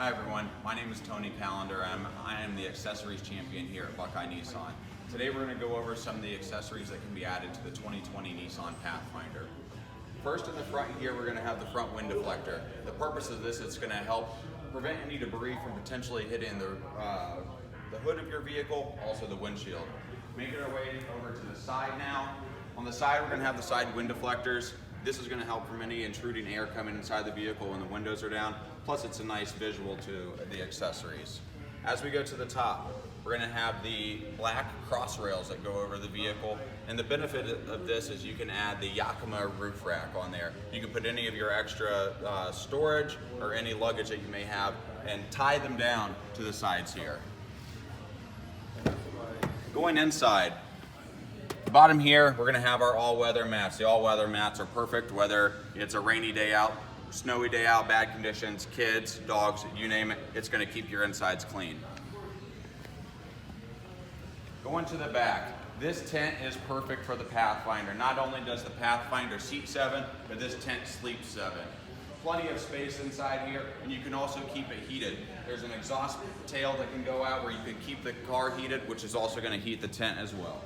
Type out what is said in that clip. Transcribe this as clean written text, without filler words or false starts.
Hi everyone, my name is Tony Callendar. I am the accessories champion here at Buckeye Nissan. Today we're going to go over some of the accessories that can be added to the 2020 Nissan Pathfinder. First, in the front here, we're going to have the front wind deflector. The purpose of this is going to help prevent any debris from potentially hitting the hood of your vehicle, also the windshield. Making our way over to the side now. On the side, we're going to have the side wind deflectors. This is going to help from any intruding air coming inside the vehicle when the windows are down. Plus, it's a nice visual to the accessories. As we go to the top, we're going to have the black cross rails that go over the vehicle. And the benefit of this is you can add the Yakima roof rack on there. You can put any of your extra storage or any luggage that you may have and tie them down to the sides here. Going inside, bottom here, we're going to have our all-weather mats. The all-weather mats are perfect whether it's a rainy day out, snowy day out, bad conditions, kids, dogs, you name it, it's going to keep your insides clean. Going to the back, this tent is perfect for the Pathfinder. Not only does the Pathfinder seat 7, but this tent sleeps 7. Plenty of space inside here, and you can also keep it heated. There's an exhaust tail that can go out where you can keep the car heated, which is also going to heat the tent as well.